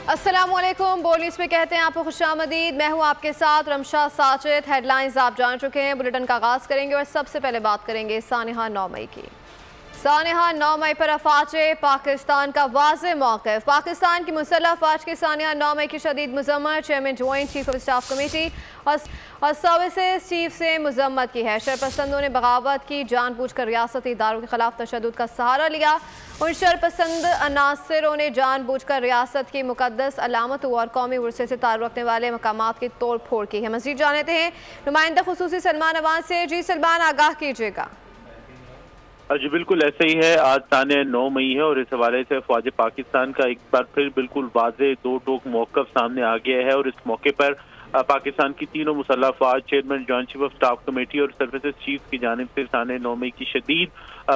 अस्सलामुअलैकुम। बोलीस में कहते हैं आपको खुशामदीद। मैं हूं आपके साथ रमशा साजिद। हेडलाइंस आप जान चुके हैं। बुलेटिन का आगाज करेंगे और सबसे पहले बात करेंगे सानिहा 9 मई की। सानिहा 9 मई पर अफवाज पाकिस्तान का वाज़ेह मौक़िफ़। पाकिस्तान की मुसल्लह अफवाज की सानिहा 9 मई की शदीद मज़म्मत chairman joint chief of staff committee और सर्विसेज चीफ से मज़म्मत की है। शरपसंदों ने बगावत की, जानबूझकर रियासती इदारों के खिलाफ तशद्दुद का सहारा लिया। उन शरपसंद अनासरों ने जानबूझकर रियासत की मुक़द्दस अलामतों और कौमी विरसे से ताल्लुक़ रखने वाले मकामात की तोड़ फोड़ की है। मज़ीद जानते हैं नुमाइंदा खुसूसी सलमान अवान से। जी सलमान, आगाह कीजिएगा। जी बिल्कुल ऐसे ही है। आज सानिया 9 मई है और इस हवाले से फौज पाकिस्तान का एक बार फिर बिल्कुल वाज़ेह दो टोक मौक़िफ़ सामने आ गया है और इस मौके पर पाकिस्तान की तीनों मुसल्लह अफ़वाज, chairman joint chief of staff committee और सर्विसेज चीफ की जानिब से सानिया 9 मई की शदीद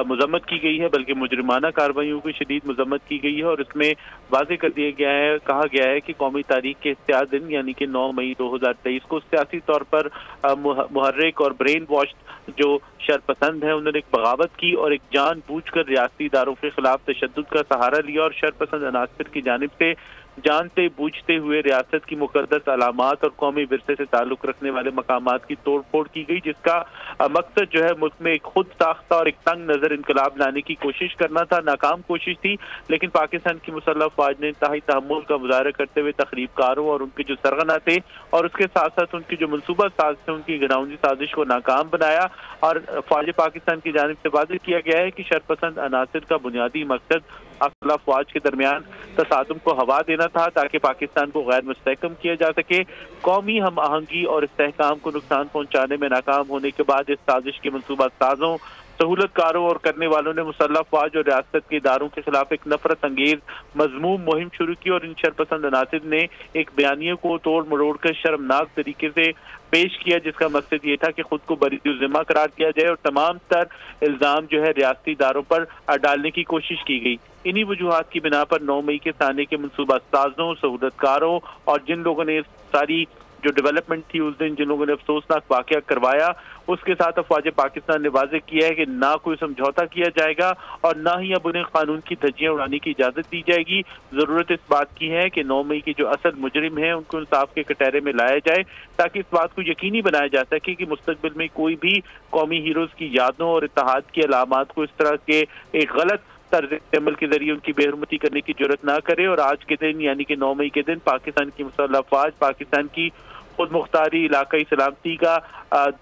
मज़म्मत की गई है, बल्कि मुजरिमाना कार्रवाइयों की शदीद मज़म्मत की गई है और इसमें वाज़ेह कर दिया गया है, कहा गया है कि कौमी तारीख के इख्तियार दिन यानी कि 9 मई 2023 को सियासी तौर पर मुहर्रिक और ब्रेन वॉश जो शरपसंद है उन्होंने एक बगावत की और एक जानबूझकर रियासती इदारों के खिलाफ तशद्दुद का सहारा लिया और शरपसंद अनासर की जानिब से जानते बूझते हुए रियासत की मुकद्दस अलामात और कौमी विरसे से ताल्लुक रखने वाले मकामात की तोड़ फोड़ की गई, जिसका मकसद जो है मुल्क में एक खुद साख्ता और एक तंग नजर इनकलाब लाने की कोशिश करना था। नाकाम कोशिश थी, लेकिन पाकिस्तान की मुसल्लह अफ़वाज ने इंतहाई तहम्मुल का मुजाहरा करते हुए तखरीबकारों और उनके जो सरगना थे और उसके साथ साथ उनकी जो मनसूबा साजिश थे उनकी घिनौनी साजिश को नाकाम बनाया। और फौज पाकिस्तान की जानिब से वाज़ेह किया गया है कि शरपसंद अनासर का बुनियादी मकसद अफ़वाज के दरमियान तसादुम को हवा देना था ताकि पाकिस्तान को गैर मुस्तहकम किया जा सके। कौमी हम आहंगी और इस्तेहकाम को नुकसान पहुंचाने में नाकाम होने के बाद इस साजिश के मनसूबा साजों, सहूलतकारों और करने वालों ने मुसल्लह अफ़वाज और रियासत के इदारों के खिलाफ एक नफरत अंगेज मजमूम मुहिम शुरू की और इन शरपसंद अनासिर ने एक बयानिए को तोड़ मरोड़ कर शर्मनाक तरीके से पेश किया, जिसका मकसद ये था कि खुद को बरीउल ज़िम्मा करार किया जाए और तमाम तर इल्ज़ाम जो है रियासती इदारों पर डालने की कोशिश की गई। इन्हीं वजूहात की बिना पर 9 मई के साने के मनसूबा साजों, सहूलतकारों और जिन लोगों ने सारी जो डेवलपमेंट थी उस दिन जिन लोगों ने अफसोसनाक वाक़या करवाया, उसके साथ अफ़वाज पाकिस्तान ने वाज़ेह किया है कि ना कोई समझौता किया जाएगा और ना ही अब उन्हें कानून की धज्जियां उड़ाने की इजाज़त दी जाएगी। ज़रूरत इस बात की है कि 9 मई की जो असल मुजरिम है उनको इंसाफ के कटहरे में लाया जाए ताकि इस बात को यकीनी बनाया जा सके कि मुस्तकबिल में कोई भी कौमी हीरोज़ की यादों और इत्तेहाद की अलामात को इस तरह के एक गलत तर्ज अमल के जरिए उनकी बेहरमती करने की जरूरत ना करे। और आज के दिन यानी कि 9 मई के दिन पाकिस्तान की मुसल्लह अफ़वाज पाकिस्तान की खुद मुख्तारी इलाकाई सलामती का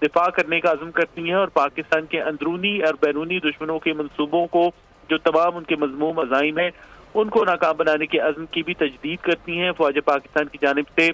दिफा करने का अज़्म करती हैं और पाकिस्तान के अंदरूनी और बैरूनी दुश्मनों के मंसूबों को जो तमाम उनके मज़मूम अज़ाइम है उनको नाकाम बनाने के अज़्म की भी तजदीद करती हैं। फौज पाकिस्तान की जानिब से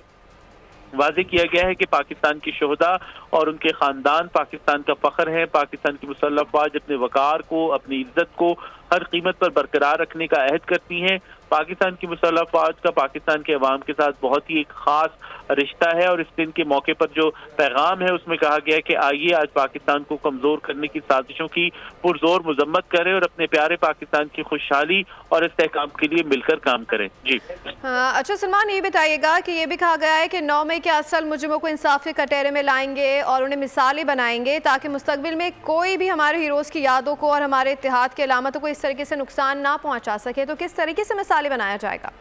वाज़ेह किया गया है कि पाकिस्तान की शोहदा और उनके ख़ानदान पाकिस्तान का फ़ख्र है। पाकिस्तान की मुसल्लह अफ़वाज अपने वक़ार को, अपनी इज्जत को हर कीमत पर बरकरार रखने का अहद करती हैं। पाकिस्तान की मुसल्लह अफ़वाज का पाकिस्तान के अवाम के साथ बहुत ही एक ख़ास रिश्ता है और इस दिन के मौके पर जो पैगाम है उसमें कहा गया है कि आइए आज पाकिस्तान को कमज़ोर करने की साजिशों की पुरजोर मजम्मत करें और अपने प्यारे पाकिस्तान की खुशहाली और इस्तेहकाम के लिए मिलकर काम करें। जी अच्छा सलमान, ये बताइएगा कि ये भी कहा गया है कि 9 मई के असल मुजरिमों को इंसाफ के कटहरे में लाएंगे और उन्हें मिसालें बनाएंगे ताकि मुस्तकबिल में कोई भी हमारे हीरोज़ की यादों को और हमारे इत्तेहाद की अलामतों को इस तरीके से नुकसान ना पहुँचा सके। तो किस तरीके से मिसालें बनाया जाएगा?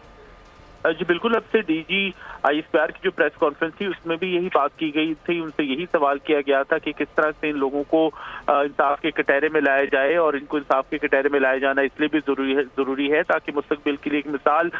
जी बिल्कुल, अब से डीजी ISPR की जो प्रेस कॉन्फ्रेंस थी उसमें भी यही बात की गई थी। उनसे यही सवाल किया गया था कि किस तरह से इन लोगों को इंसाफ के कटहरे में लाया जाए और इनको इंसाफ के कटहरे में लाया जाना इसलिए भी ज़रूरी है ताकि मुस्तकबिल के लिए एक मिसाल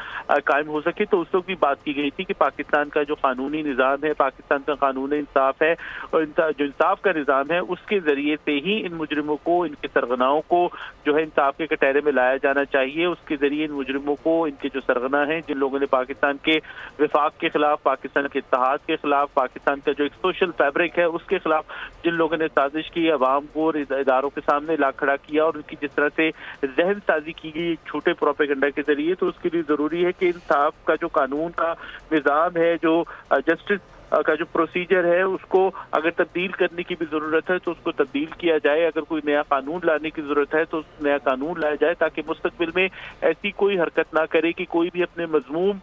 कायम हो सके। तो उस वक्त भी बात की गई थी कि पाकिस्तान का जो कानूनी निज़ाम है, पाकिस्तान का कानून इंसाफ है और जो इंसाफ का निज़ाम है उसके ज़रिए से ही इन मुजरिमों को, इनके सरगनाओं को जो है इंसाफ के कटहरे में लाया जाना चाहिए। उसके ज़रिए इन मुजरिमों को, इनके जो सरगना हैं, जिन लोगों ने पाकिस्तान के विफाक के खिलाफ, पाकिस्तान के इत्तेहाद के खिलाफ, पाकिस्तान का जो एक सोशल फैब्रिक है उसके खिलाफ जिन लोगों ने साजिश की, अवाम को और इदारों के सामने ला खड़ा किया और उनकी जिस तरह से जहन साजी की गई छोटे प्रोपेगेंडा के जरिए, तो उसके लिए जरूरी है कि इंसाफ का जो कानून का निज़ाम है, जो जस्टिस का जो प्रोसीजर है उसको अगर तब्दील करने की भी ज़रूरत है तो उसको तब्दील किया जाए, अगर कोई नया कानून लाने की ज़रूरत है तो नया कानून लाया जाए, ताकि मुस्तकबिल में ऐसी कोई हरकत ना करे कि कोई भी अपने मजमूम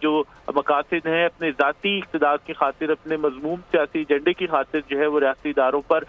जो मकासद हैं, अपने ज़ाती इक़्तिदार की खातिर, अपने मजमूम सियासी एजेंडे की खातिर जो है वो रियासती इदारों पर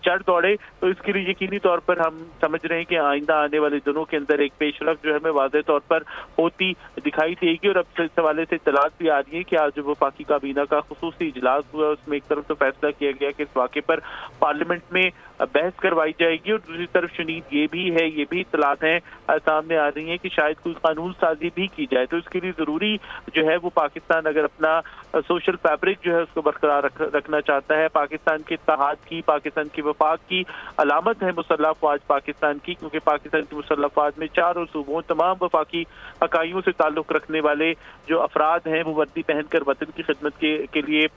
चढ़ दौड़े। तो इसके लिए यकीनी तौर पर हम समझ रहे हैं कि आइंदा आने वाले दिनों के अंदर एक पेशरफ जो है हमें वाज़ेह तौर पर होती दिखाई देगी। और अब इस हवाले से इत्तलात भी आ रही है कि आज जो वफाकी काबीना का खुसूसी इजलास हुआ उसमें एक तरफ तो फैसला किया गया कि इस वाक़े पर पार्लियामेंट में बहस करवाई जाएगी, और दूसरी तरफ शनीद ये भी है, ये भी इत्तलात हैं सामने आ रही हैं कि शायद कोई कानून साजी भी की जाए। तो इसके लिए ज़रूरी जो है वो पाकिस्तान अगर अपना सोशल फैब्रिक जो है उसको बरकरार रखना चाहता है, पाकिस्तान के इत्तेहाद की, पाकिस्तान की वफाक की अलामत है मुसल्लह अफवाज पाकिस्तान की, क्योंकि पाकिस्तान की मुसल्लह अफवाज में चारों सूबों तमाम वफाकी इकाइयों से ताल्लुक़ रखने वाले जो अफराद हैं वो वर्दी पहनकर वतन की खिदमत के लिए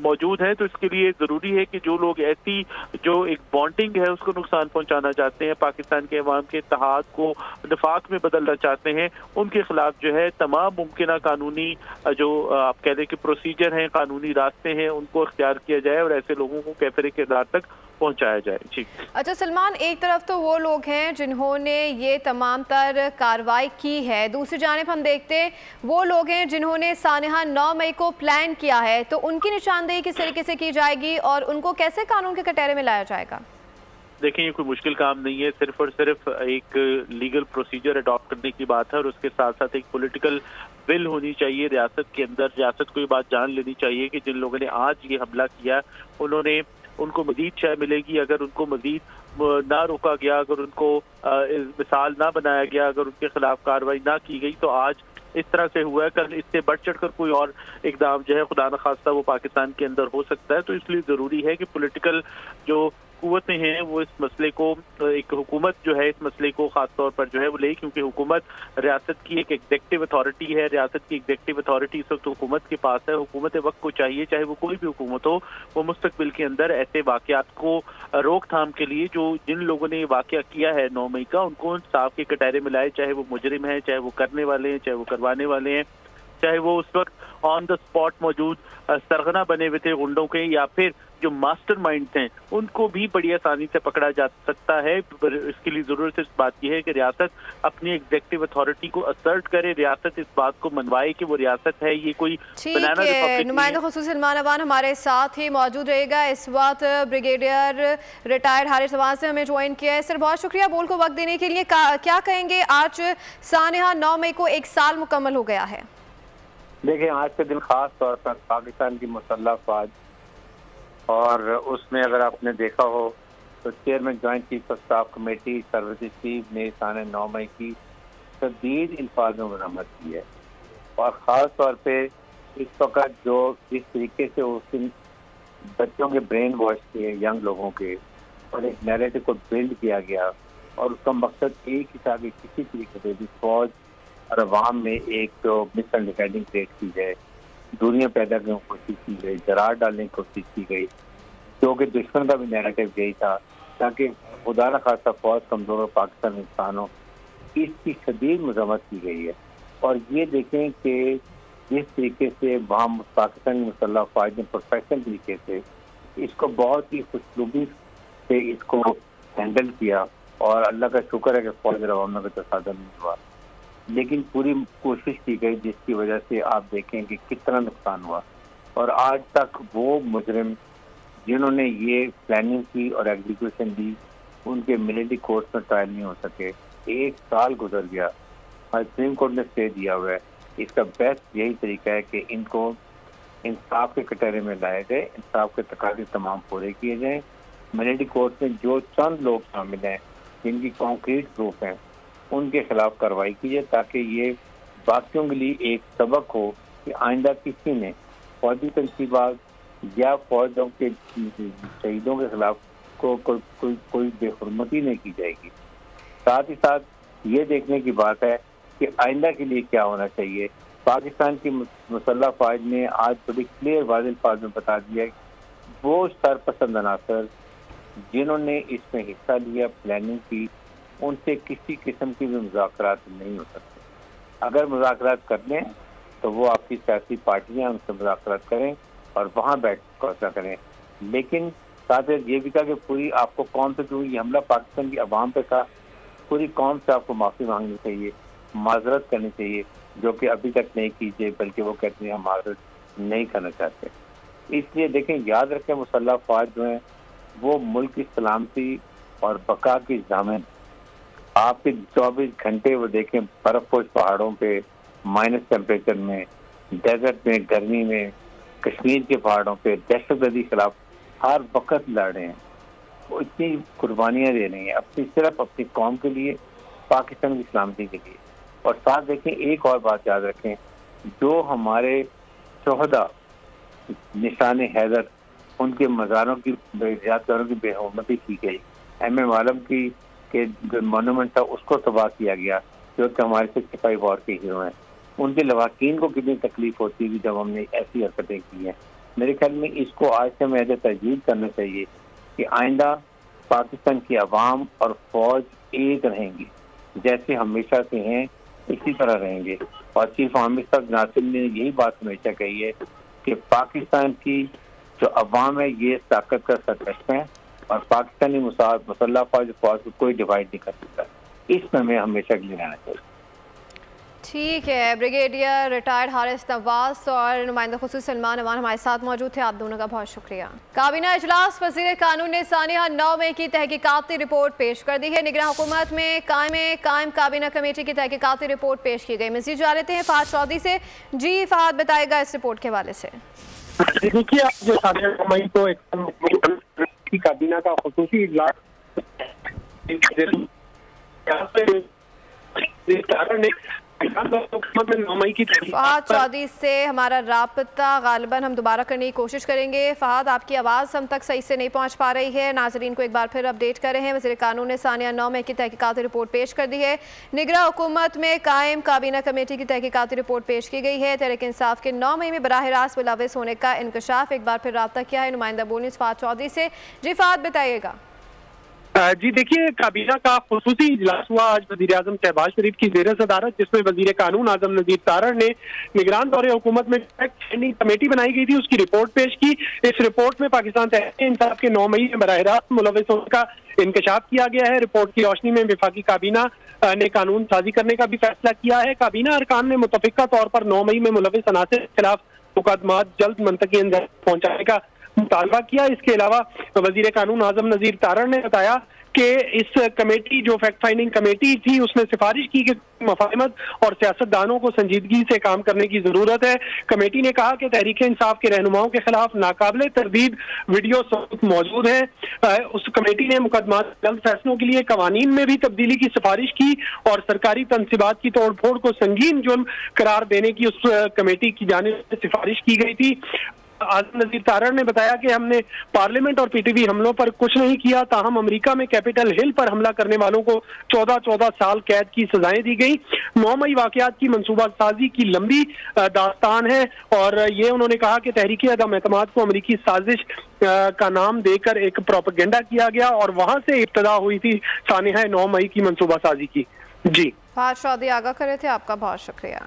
मौजूद हैं। तो इसके लिए ज़रूरी है कि जो लोग ऐसी जो एक बॉन्डिंग है उसको नुकसान पहुंचाना चाहते हैं, पाकिस्तान के अवाम के इत्तेहाद को निफाक में बदलना चाहते हैं, उनके खिलाफ जो है तमाम मुमकिन कानूनी जो आप कह दें कि प्रोसीजर हैं, कानूनी रास्ते हैं, उनको इख्तियार किया जाए और ऐसे लोगों को कैफरे किरदार तक पहुंचाया जाए। जी अच्छा सलमान, एक तरफ तो वो लोग हैं जिन्होंने ये तमाम तर कार्रवाई की है, दूसरी जानिब हम देखते हैं वो लोग हैं जिन्होंने सानिहा 9 मई को प्लान किया है, तो उनकी निशानदेही किस तरीके से की जाएगी और उनको कैसे कानून के कटहरे में लाया जाएगा? देखिए, ये कोई मुश्किल काम नहीं है, सिर्फ और सिर्फ एक लीगल प्रोसीजर अडॉप्ट करने की बात है और उसके साथ साथ एक पॉलिटिकल विल होनी चाहिए रियासत के अंदर। रियासत को ये बात जान लेनी चाहिए कि जिन लोगों ने आज ये हमला किया उनको मजीद शय मिलेगी अगर उनको मजीद ना रोका गया, अगर उनको मिसाल ना बनाया गया, अगर उनके खिलाफ कार्रवाई ना की गई। तो आज इस तरह से हुआ है, कल इससे बढ़ चढ़ कर कोई और इकदाम जो है खुदा न खास्ता वो पाकिस्तान के अंदर हो सकता है। तो इसलिए ज़रूरी है कि पॉलिटिकल जो कुव्वतें हैं वो इस मसले को, एक हुकूमत जो है इस मसले को खास तौर पर जो है वो ले, क्योंकि हुकूमत रियासत की एक एग्जेक्टिव अथॉरिटी है, रियासत की एग्जेक्टिव अथॉरिटी इस वक्त हुकूमत के पास है। हुकूमत वक्त को चाहिए, चाहे वो कोई भी हुकूमत हो, वो मुस्तकबिल के अंदर ऐसे वाक़यात को रोकथाम के लिए जो जिन लोगों ने ये वाक़या किया है 9 मई का, उनको इंसाफ के कटहरे में लाए, चाहे वो मुजरिम हैं, चाहे वो करने वाले हैं, चाहे वो करवाने वाले हैं, चाहे वो उस वक्त ऑन द स्पॉट मौजूद सरगना बने हुए थे गुंडों के, या फिर जो मास्टर माइंड हैं उनको भी बड़ी आसानी से पकड़ा जा सकता है। इसके लिए ज़रूरत इस बात की है कि रियासत अपनी एग्जेक्टिव अथॉरिटी को असर्ट करे, रियासत इस बात को मनवाए कि वो रियासत है, ये कोई बनाना रिपब्लिक। नुमाइंदा खुसूसी सलमान अवान हमारे साथ ही मौजूद रहेगा इस वक्त, ब्रिगेडियर रिटायर्ड हारिस अवान से हमें ज्वाइन किया है। सर बहुत शुक्रिया बोल को वक्त देने के लिए। क्या कहेंगे, आज सानिहा 9 मई को 1 साल मुकम्मल हो गया है। देखिए, आज के दिन खास तौर पर पाकिस्तान की मुसल्लह अफवाज और उसमें अगर आपने देखा हो तो chairman joint chief of staff committee services chief ने सानिहा 9 मई की शदीद अल्फाज में मरम्मत की है, और ख़ास तौर पे इस वक्त जो जिस तरीके से उस दिन बच्चों के ब्रेन वॉश किए, यंग लोगों के, और एक नैरेटिव को बिल्ड किया गया, और उसका मकसद एक ही था कि किसी तरीके से भी फौज और अवाम में एक तो मिसअंडरस्टैंडिंग क्रिएट की जाए, दूरियां पैदा करने की कोशिश की गई, दरार डालने की कोशिश की गई, क्योंकि दुश्मन का भी नैरेटिव यही था ताकि खुदा न खासा फौज कमजोर और पाकिस्तान नुकसान हो। इसकी शदीद मजम्मत की गई है, और ये देखें कि जिस तरीके से वहाँ पाकिस्तान की मुसल्लह अफवाज ने प्रोफेशनल तरीके से इसको बहुत ही खुशलूबी से इसको हैंडल किया, और अल्लाह का शुक्र है कि फौज और अवाम में तसादम नहीं हुआ, लेकिन पूरी कोशिश की गई जिसकी वजह से आप देखें कि कितना नुकसान हुआ। और आज तक वो मुजरिम जिन्होंने ये प्लानिंग की और एग्जीक्यूशन दी, उनके मिलिट्री कोर्ट में ट्रायल नहीं हो सके। 1 साल गुजर गया और सुप्रीम कोर्ट ने स्टे दिया हुआ है। इसका बेस्ट यही तरीका है कि इनको इंसाफ के कटहरे में लाया जाए, इंसाफ के तकाज़े तमाम पूरे किए जाएँ। मिलिट्री कोर्ट में जो चंद लोग शामिल हैं जिनकी कॉन्क्रीट प्रूफ हैं, उनके खिलाफ कार्रवाई की जाए, ताकि ये बाकियों के लिए एक सबक हो कि आइंदा किसी ने फौजी तनसीबात या फौजों के शहीदों के खिलाफ कोई बेहुरमती नहीं की जाएगी। साथ ही साथ ये देखने की बात है कि आइंदा के लिए क्या होना चाहिए। पाकिस्तान की मुसल्लह अफवाज ने आज बड़ी क्लियर वाज़ेह अल्फाज में बता दिया वो सरपसंद अनासर जिन्होंने इसमें हिस्सा लिया, प्लानिंग की, उनसे किसी किस्म की भी मुज़ाकरात नहीं हो सकते। अगर मुज़ाकरात कर लें तो वो आपकी सियासी पार्टियां उनसे मुज़ाकरात करें, اور وہاں بیٹھ فیصلہ کریں. لیکن ساتھ یہ بھی کہا کہ پوری آپ کو قوم سے کیونکہ یہ حملہ پاکستان کی عوام پہ تھا, پوری قوم سے آپ کو معافی مانگنی چاہیے, معذرت کرنی چاہیے, جو کہ ابھی تک نہیں کیجیے, بلکہ وہ کہتے ہیں ہم معذرت نہیں کرنا چاہتے. اس لیے دیکھیں, یاد رکھیں مسلح افواج جو ہیں وہ ملک کی سلامتی اور بقا کی ضامن. آپ کے 24 گھنٹے وہ دیکھیں برف پوش پہاڑوں پہ, مائنس ٹیمپریچر میں, ڈیزرٹ میں, گرمی میں, کشمیر کے پہاڑوں پہ دہشت گردی کے خلاف ہر وقت لڑ رہے ہیں. وہ اتنی قربانیاں دے رہی ہیں صرف اپنی قوم کے لیے, پاکستان کی سلامتی کے لیے. اور ساتھ دیکھیں ایک اور بات یاد رکھیں, جو ہمارے شہداء نشان حیدر ان کے مزاروں کی یادگاروں کی بے حرمتی کی گئی, ایم عالم کی کہ جو مونومنٹ تھا اس کو تباہ کیا گیا, جو کہ ہمارے سے سپاہی وار کے ہیرو ہیں, ان کے لواحقین کو کتنی تکلیف ہوتی ہے جب ہم نے ایسی حرکتیں کی ہیں. میرے خیال میں اس کو آج سے ہمیں تجدید کرنا چاہیے کہ آئندہ پاکستان کی عوام اور فوج ایک رہیں گی, جیسے ہمیشہ سے ہیں اسی طرح رہیں گے. اور چیف عامر صاحب ناصر نے یہی بات ہمیشہ کہی ہے کہ پاکستان کی جو عوام ہے یہ طاقت کا سرچشمہ ہے, اور پاکستانی مسلح فوج کو کوئی ڈیوائڈ نہیں کر سکتا. اس میں ہمیں ہمیشہ کے لیے رہنا چاہیے. ٹھیک ہے, بریگیڈیئر ریٹائرڈ حارث نواز اور نمائندہ خصوصی سلمان امان ہمارے ساتھ موجود تھے, آپ دونوں کا بہت شکریہ. کابینہ اجلاس, وزیر قانون نے سانحہ 9 مئی کی تحقیقاتی رپورٹ پیش کر دی ہے. نگراں حکومت میں قائم کابینہ کمیٹی کی تحقیقاتی رپورٹ پیش کی گئی. مزید جا لیتے ہیں فہد چودھری سے. جی فہد, بتائے گا اس رپورٹ کے حوالے سے. دیکھیے, آپ جو سانحہ 9 مئی کو ایک کابینہ کا خصوصی اجلاس فہد چودھری سے ہمارا رابطہ غالباً ہم دوبارہ کرنے کی کوشش کریں گے. فہد, آپ کی آواز ہم تک صحیح سے نہیں پہنچ پا رہی ہے. ناظرین کو ایک بار پھر اپڈیٹ کر رہے ہیں, وزیر قانون نے سانحہ 9 مئی کی تحقیقاتی رپورٹ پیش کر دی ہے. نگراں حکومت میں قائم کابینہ کمیٹی کی تحقیقاتی رپورٹ پیش کی گئی ہے. تحریک انصاف کے 9 مئی میں براہ راست ملوث ہونے کا انکشاف. ایک بار پھر رابطہ کیا ہے نمائندہ بولنس فہد چودھری سے. جی فہد, بتائیے گا. جی دیکھیے, کابینہ کا خصوصی اجلاس ہوا آج وزیر اعظم شہباز شریف کی زیر صدارت, جس میں وزیر قانون اعظم نذیر تارڑ نے نگران دور حکومت میں کمیٹی بنائی گئی تھی اس کی رپورٹ پیش کی. اس رپورٹ میں پاکستان تحریک انصاف کے 9 مئی میں براہ راست ملوث ہونے کا انکشاف کیا گیا ہے. رپورٹ کی روشنی میں وفاقی کابینہ نے قانون سازی کرنے کا بھی فیصلہ کیا ہے. کابینہ ارکان نے متفقہ طور پر 9 مئی میں ملوث عناصر کے خلاف مقدمات جلد منطقی انجام پہنچانے کا مطالبہ کیا. اس کے علاوہ وزیر قانون اعظم نذیر تارڑ نے بتایا کہ اس کمیٹی جو فیکٹ فائنڈنگ کمیٹی تھی اس نے سفارش کی کہ مفاہمت اور سیاستدانوں کو سنجیدگی سے کام کرنے کی ضرورت ہے. کمیٹی نے کہا کہ تحریک انصاف کے رہنماؤں کے خلاف ناقابل تردید ویڈیو ثبوت موجود ہیں. اس کمیٹی نے مقدمات جلد فیصلوں کے لیے قوانین میں بھی تبدیلی کی سفارش کی اور سرکاری تنصیبات کی توڑ پھوڑ کو سنگین جرم قرار دینے کی اس کمیٹی کی جانب سے سفارش کی گئی تھی. اعظم نذیر تارڑ نے بتایا کہ ہم نے پارلیمنٹ اور پی ٹی وی حملوں پر کچھ نہیں کیا, تاہم امریکہ میں کیپٹل ہل پر حملہ کرنے والوں کو 14 سال قید کی سزائیں دی گئی. 9 مئی واقعات کی منصوبہ سازی کی لمبی داستان ہے, اور یہ انہوں نے کہا کہ تحریک عدم اعتماد کو امریکی سازش کا نام دے کر ایک پروپیگنڈا کیا گیا اور وہاں سے ابتدا ہوئی تھی سانحہ 9 مئی کی منصوبہ سازی کی. جی فہد چودھری آگاہ کرے تھے, آپ کا بہت شکریہ.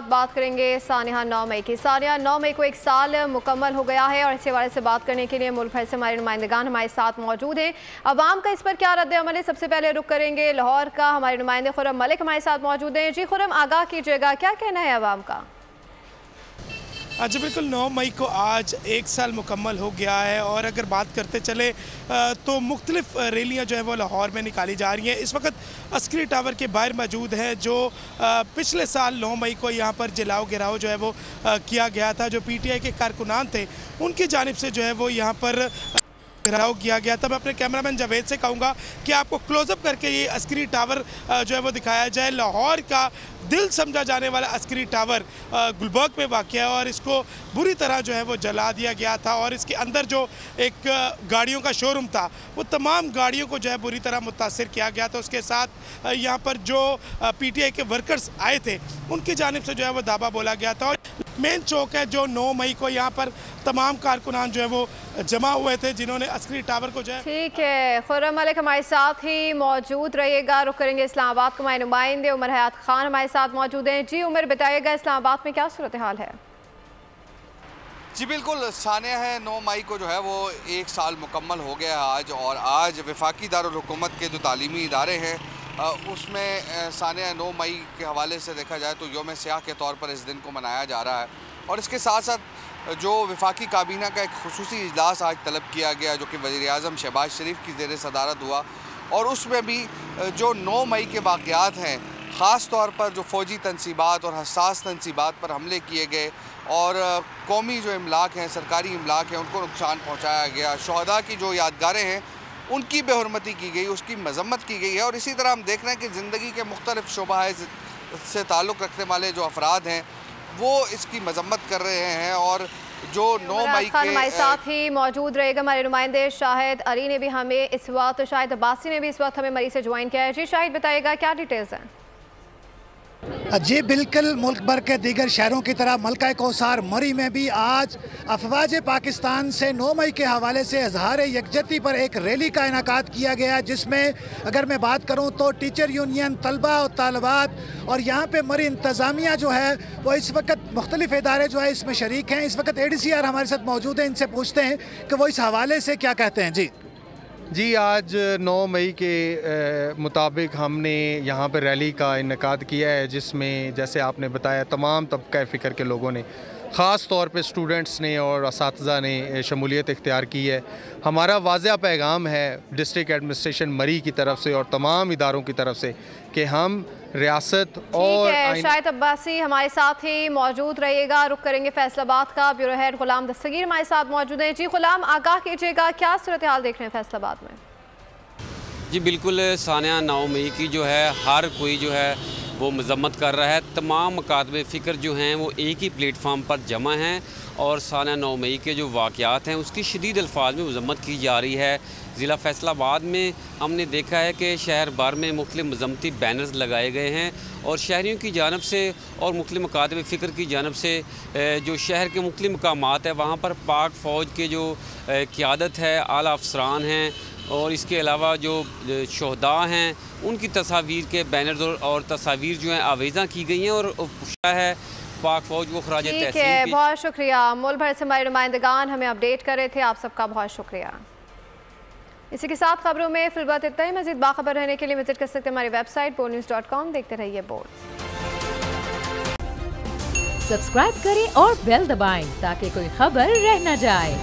بات کریں گے سانحہ 9 مئی کی. سانحہ 9 مئی کو 1 سال مکمل ہو گیا ہے, اور اس حوالے سے بات کرنے کے لیے ملک بھر سے ہمارے نمائندگان ہمارے ساتھ موجود ہیں. عوام کا اس پر کیا رد عمل ہے, سب سے پہلے رخ کریں گے لاہور کا. ہمارے نمائندے خرم ملک ہمارے ساتھ موجود ہیں. جی خرم, آگاہ کیجیے گا, کیا کہنا ہے عوام کا؟ جی بالکل, 9 مئی کو آج 1 سال مکمل ہو گیا ہے, اور اگر بات کرتے چلے تو مختلف ریلیاں جو ہیں وہ لاہور میں نکالی جا رہی ہیں. اس وقت عسکری ٹاور کے باہر موجود ہیں, جو پچھلے سال 9 مئی کو یہاں پر جلاؤ گراؤ جو ہے وہ کیا گیا تھا. جو پی ٹی آئی کے کارکنان تھے ان کی جانب سے جو ہے وہ یہاں پر گھیراؤ کیا گیا تھا. میں اپنے کیمرامین جاوید سے کہوں گا کہ آپ کو کلوز اپ کر کے یہ عسکری ٹاور جو ہے وہ دکھایا جائے. لاہور کا دل سمجھا جانے والا عسکری ٹاور گلبرگ میں واقع ہے, اور اس کو بری طرح جو ہے وہ جلا دیا گیا تھا, اور اس کے اندر جو ایک گاڑیوں کا شو روم تھا وہ تمام گاڑیوں کو جو ہے بری طرح متاثر کیا گیا تھا. اس کے ساتھ یہاں پر جو پی ٹی آئی کے ورکرز آئے تھے ان کی جانب سے جو ہے وہ دعویٰ بولا گیا تھا. اور مین چوک ہے جو 9 مئی کو یہاں پر تمام کارکنان جو ہے وہ جمع ہوئے تھے جنہوں نے عسکری ٹاور کو جو ہے. ٹھیک ہے, خرم ملک ہمارے ساتھ ہی موجود رہیے گا. رخ کریں گے اسلام آباد کے ہمارے نمائندے عمر حیات خان ہمارے ساتھ موجود ہیں. جی عمر, بتائیے گا اسلام آباد میں کیا صورتحال ہے؟ جی بالکل، سانحہ ہے 9 مئی کو جو ہے وہ 1 سال مکمل ہو گیا آج، اور آج وفاقی دارالحکومت کے جو تعلیمی ادارے ہیں اس میں سانحہ 9 مئی کے حوالے سے دیکھا جائے تو یوم سیاح کے طور پر اس دن کو منایا جا رہا ہے، اور اس کے ساتھ ساتھ جو وفاقی کابینہ کا ایک خصوصی اجلاس آج طلب کیا گیا جو کہ وزیر اعظم شہباز شریف کی زیر صدارت ہوا، اور اس میں بھی جو 9 مئی کے واقعات ہیں، خاص طور پر جو فوجی تنصیبات اور حساس تنصیبات پر حملے کیے گئے اور قومی جو املاک ہیں، سرکاری املاک ہیں، ان کو نقصان پہنچایا گیا، شہداء کی جو یادگاریں ہیں ان کی بے حرمتی کی گئی، اس کی مذمت کی گئی ہے، اور اسی طرح ہم دیکھ رہے ہیں کہ زندگی کے مختلف شعبہ سے تعلق رکھنے والے جو افراد ہیں وہ اس کی مذمت کر رہے ہیں، اور جو 9 مئی کے ہمارے ساتھ ہی موجود رہے گا ہمارے نمائندے شاہد علی نے بھی ہمیں اس وقت، شاہد عباسی نے بھی اس وقت ہمیں مری سے جوائن کیا ہے۔ جی شاہد بتائے گا کیا ڈیٹیلز ہیں؟ جی بالکل، ملک بھر کے دیگر شہروں کی طرح ملکہ کوثر مری میں بھی آج افواج پاکستان سے 9 مئی کے حوالے سے اظہار یکجہتی پر ایک ریلی کا انعقاد کیا گیا، جس میں اگر میں بات کروں تو ٹیچر یونین، طلبہ اور طالبات اور یہاں پہ مری انتظامیہ جو ہے وہ اس وقت مختلف ادارے جو ہے اس میں شریک ہیں۔ اس وقت ADCR ہمارے ساتھ موجود ہیں، ان سے پوچھتے ہیں کہ وہ اس حوالے سے کیا کہتے ہیں۔ جی آج 9 مئی کے مطابق ہم نے یہاں پہ ریلی کا انعقاد کیا ہے، جس میں جیسے آپ نے بتایا تمام طبقہ فکر کے لوگوں نے، خاص طور پہ اسٹوڈنٹس نے اور اساتذہ نے شمولیت اختیار کی ہے۔ ہمارا واضح پیغام ہے ڈسٹرکٹ ایڈمنسٹریشن مری کی طرف سے اور تمام اداروں کی طرف سے کہ ہم ریاست اور شاہد عباسی ہمارے ساتھ ہی موجود رہیے گا۔ رخ کریں گے فیصل آباد کا، بیورو ہیڈ غلام دستگیر ہمارے ساتھ موجود ہیں۔ جی غلام، آگاہ کیجیے گا کیا صورتحال دیکھ رہے ہیں فیصل آباد میں؟ جی بالکل، سانحہ 9 مئی کی جو ہے ہر کوئی جو ہے وہ مذمت کر رہا ہے۔ تمام مکاتب فکر جو ہیں وہ ایک ہی پلیٹ فارم پر جمع ہیں، اور سانحہ 9 مئی کے جو واقعات ہیں اس کی شدید الفاظ میں مذمت کی جا رہی ہے۔ ضلع فیصل آباد میں ہم نے دیکھا ہے کہ شہر بھر میں مختلف مذمتی بینرز لگائے گئے ہیں، اور شہریوں کی جانب سے اور مختلف مکاتب فکر کی جانب سے جو شہر کے مختلف مقامات ہیں وہاں پر پاک فوج کے جو قیادت ہے، اعلیٰ افسران ہیں، اور اس کے علاوہ جو شہداء ہیں ان کی تصاویر کے بینرز اور تصاویر جو ہیں آویزاں کی گئی ہیں، اور ہے پاک فوج کو خراج تحسین۔ ٹھیک ہے، بہت شکریہ۔ ملک بھر سے ہمارے نمائندگان ہمیں اپڈیٹ کر رہے تھے، آپ سب کا بہت شکریہ۔ اسی کے ساتھ خبروں میں فی الوقت اتنا ہی۔ مزید باخبر رہنے کے لیے وزٹ کر سکتے ہیں ہماری ویب سائٹ boldnews.com۔ دیکھتے رہیے بولڈ۔ سبسکرائب کریں اور بیل دبائیں تاکہ کوئی خبر رہ نہ جائے۔